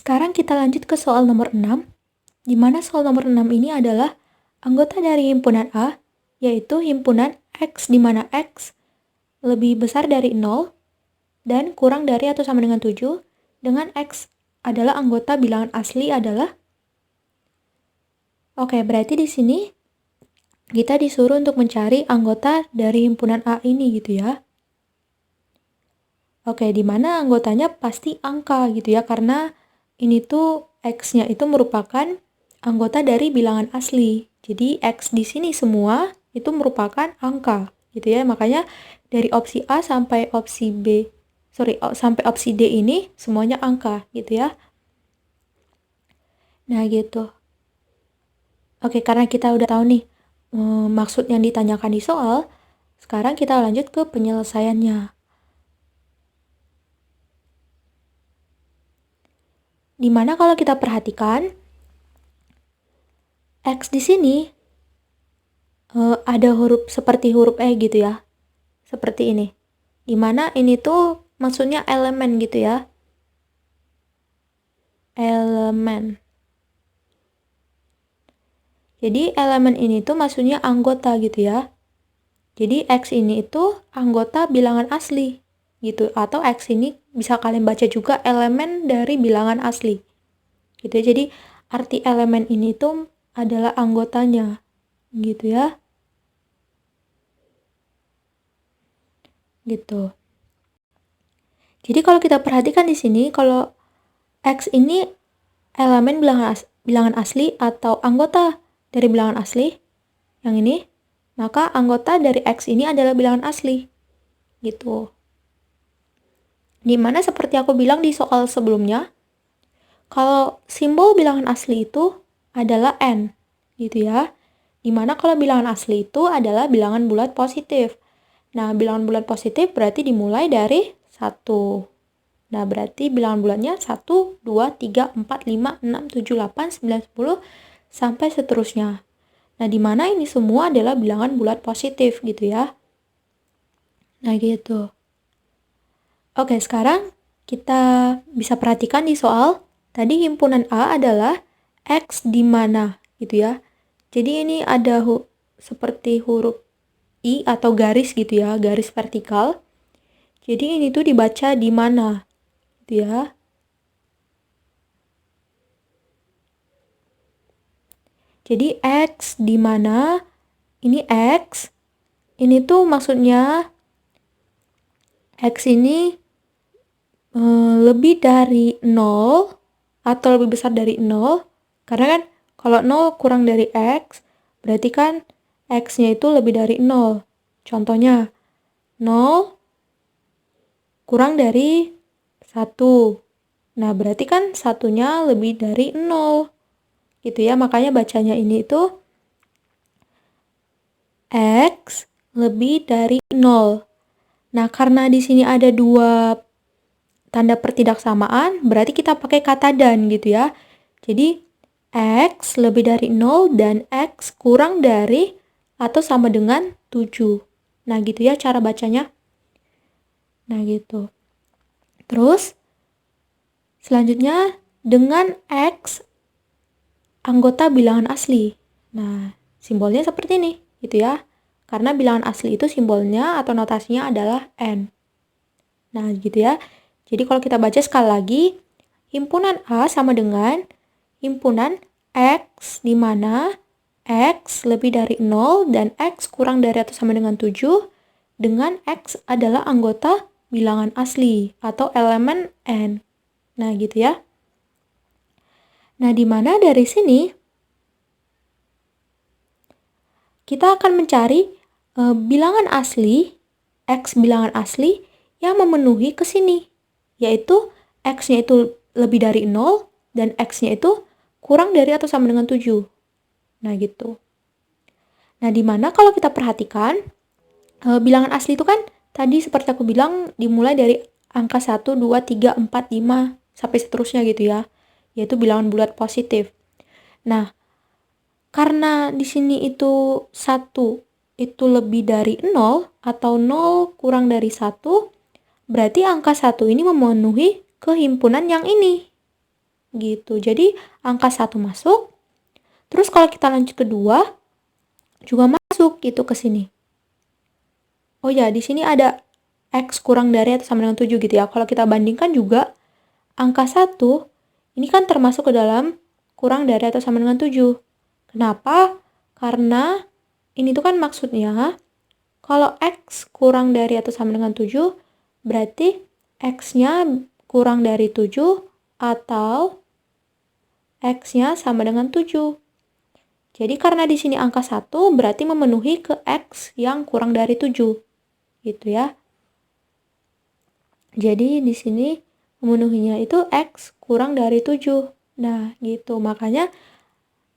Sekarang kita lanjut ke soal nomor 6, di mana soal nomor 6 ini adalah anggota dari himpunan A, yaitu himpunan X di mana X lebih besar dari 0 dan kurang dari atau sama dengan 7, dengan X adalah anggota bilangan asli adalah. Oke, berarti di sini kita disuruh untuk mencari anggota dari himpunan A ini gitu ya. Oke, di mana anggotanya pasti angka gitu ya, karena ini tuh X-nya itu merupakan anggota dari bilangan asli. Jadi X di sini semua itu merupakan angka gitu ya. Makanya dari opsi A sampai opsi sampai opsi D ini semuanya angka gitu ya. Nah, gitu. Oke, karena kita udah tahu nih maksud yang ditanyakan di soal, sekarang kita lanjut ke penyelesaiannya. Dimana kalau kita perhatikan, X di sini ada huruf seperti huruf E gitu ya. Seperti ini. Dimana ini tuh maksudnya elemen gitu ya. Elemen. Jadi elemen ini tuh maksudnya anggota gitu ya. Jadi X ini itu anggota bilangan asli gitu. Atau X ini bisa kalian baca juga elemen dari bilangan asli. Gitu ya. Jadi arti elemen ini tuh adalah anggotanya gitu ya. Gitu. Jadi kalau kita perhatikan di sini, kalau X ini elemen bilangan asli atau anggota dari bilangan asli, yang ini, maka anggota dari X ini adalah bilangan asli. Gitu. Dimana seperti aku bilang di soal sebelumnya, kalau simbol bilangan asli itu adalah N. Gitu ya. Dimana kalau bilangan asli itu adalah bilangan bulat positif. Nah, bilangan bulat positif berarti dimulai dari 1. Nah, berarti bilangan bulatnya 1, 2, 3, 4, 5, 6, 7, 8, 9, 10, sampai seterusnya. Nah, di mana ini semua adalah bilangan bulat positif gitu ya. Nah, gitu. Oke, sekarang kita bisa perhatikan di soal, tadi himpunan A adalah X di mana gitu ya. Jadi ini ada seperti huruf I atau garis gitu ya, garis vertikal. Jadi ini tuh dibaca di mana gitu ya. Jadi X di mana, ini X, ini tuh maksudnya X ini lebih dari 0 atau lebih besar dari 0, karena kan kalau 0 kurang dari X, berarti kan X-nya itu lebih dari 0. Contohnya, 0 kurang dari 1. Nah, berarti kan satunya lebih dari 0. Gitu ya, makanya bacanya ini itu X lebih dari 0. Nah, karena di sini ada dua tanda pertidaksamaan, berarti kita pakai kata dan gitu ya. Jadi, X lebih dari 0 dan X kurang dari atau sama dengan 7. Nah, gitu ya cara bacanya. Nah, gitu. Terus, selanjutnya dengan X anggota bilangan asli. Nah, simbolnya seperti ini, gitu ya. Karena bilangan asli itu simbolnya atau notasinya adalah N. Nah, gitu ya. Jadi kalau kita baca sekali lagi, himpunan A sama dengan himpunan X di mana X lebih dari 0 dan X kurang dari atau sama dengan 7, dengan X adalah anggota bilangan asli atau elemen N. Nah, gitu ya. Nah, di mana dari sini kita akan mencari bilangan asli, X bilangan asli yang memenuhi ke sini, yaitu X-nya itu lebih dari 0 dan X-nya itu kurang dari atau sama dengan 7. Nah, gitu. Nah, di mana kalau kita perhatikan, bilangan asli itu kan tadi seperti aku bilang dimulai dari angka 1, 2, 3, 4, 5, sampai seterusnya gitu ya, yaitu bilangan bulat positif. Nah, karena di sini itu 1 itu lebih dari 0 atau 0 kurang dari 1, berarti angka 1 ini memenuhi kehimpunan yang ini. gitu. Jadi angka 1 masuk. Terus kalau kita lanjut ke 2 juga masuk gitu ke sini. Oh ya, di sini ada X kurang dari atau sama dengan 7 gitu ya. Kalau kita bandingkan juga angka 1 ini kan termasuk ke dalam kurang dari atau sama dengan 7. Kenapa? Karena ini tuh kan maksudnya kalau X kurang dari atau sama dengan 7 berarti X-nya kurang dari 7 atau X-nya sama dengan 7. Jadi karena di sini angka 1 berarti memenuhi ke X yang kurang dari 7. Gitu ya. Jadi di sini memenuhinya itu X kurang dari 7. Nah, gitu. Makanya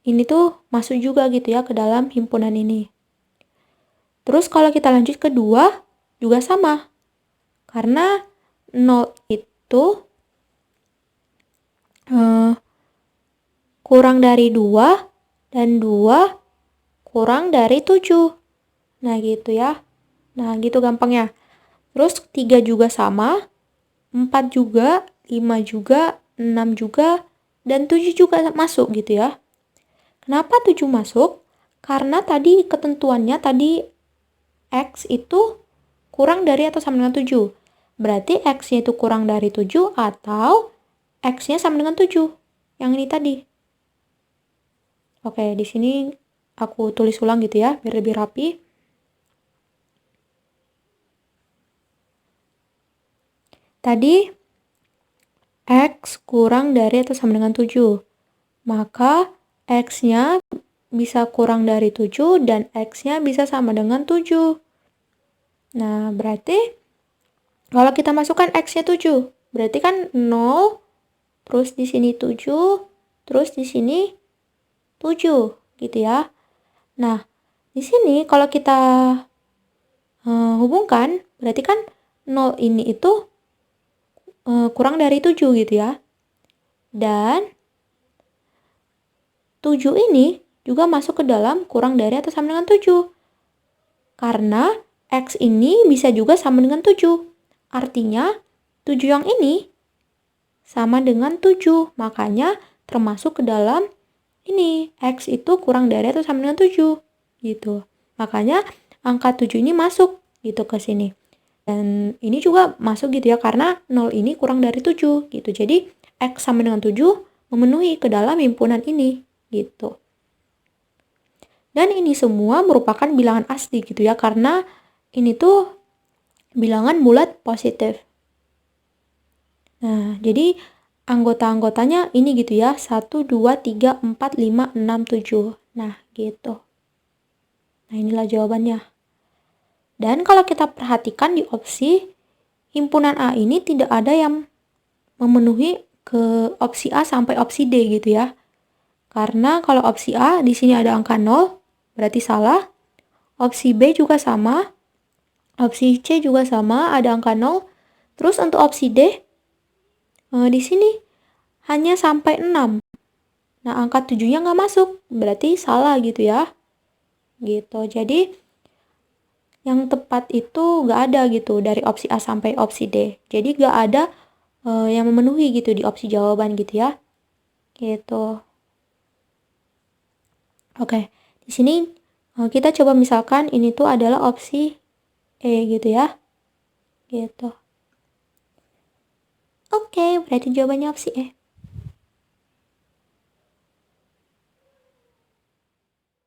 ini tuh masuk juga gitu ya ke dalam himpunan ini. Terus kalau kita lanjut ke 2 juga sama. Karena 0 itu kurang dari 2 dan 2 kurang dari 7. Nah, gitu ya. Nah, gitu gampangnya. Terus 3 juga sama, 4 juga, 5 juga, 6 juga, dan 7 juga masuk gitu ya. Kenapa 7 masuk? Karena tadi ketentuannya tadi X itu kurang dari atau sama dengan 7. Berarti X-nya itu kurang dari 7 atau X-nya sama dengan 7. Yang ini tadi. Oke, di sini aku tulis ulang gitu ya, biar lebih rapi. Tadi X kurang dari atau sama dengan 7. Maka X-nya bisa kurang dari 7 dan X-nya bisa sama dengan 7. Nah, berarti kalau kita masukkan X-nya 7, berarti kan 0, terus di sini 7, terus di sini 7, gitu ya. Nah, di sini kalau kita hubungkan, berarti kan 0 ini itu kurang dari 7 gitu ya. Dan 7 ini juga masuk ke dalam kurang dari atau sama dengan 7. Karena X ini bisa juga sama dengan 7. Artinya 7 yang ini sama dengan 7. Makanya termasuk ke dalam ini. X itu kurang dari atau sama dengan 7. Gitu. Makanya angka 7 ini masuk gitu ke sini. Dan ini juga masuk gitu ya karena 0 ini kurang dari 7 gitu. Jadi X sama dengan 7 memenuhi ke dalam himpunan ini gitu. Dan ini semua merupakan bilangan asli gitu ya karena ini tuh bilangan bulat positif. Nah, jadi anggota-anggotanya ini gitu ya. 1, 2, 3, 4, 5, 6, 7. Nah, gitu. Nah, inilah jawabannya. Dan kalau kita perhatikan di opsi, himpunan A ini tidak ada yang memenuhi ke opsi A sampai opsi D gitu ya. Karena kalau opsi A di sini ada angka 0, berarti salah. Opsi B juga sama. Opsi C juga sama, ada angka 0. Terus untuk opsi D, di sini hanya sampai 6. Nah, angka 7-nya nggak masuk, berarti salah gitu ya. Gitu, jadi yang tepat itu nggak ada gitu dari opsi A sampai opsi D. Jadi nggak ada yang memenuhi gitu di opsi jawaban gitu ya. Gitu. Oke, di sini kita coba misalkan ini tuh adalah opsi E gitu ya. Gitu. Oke, berarti jawabannya opsi E.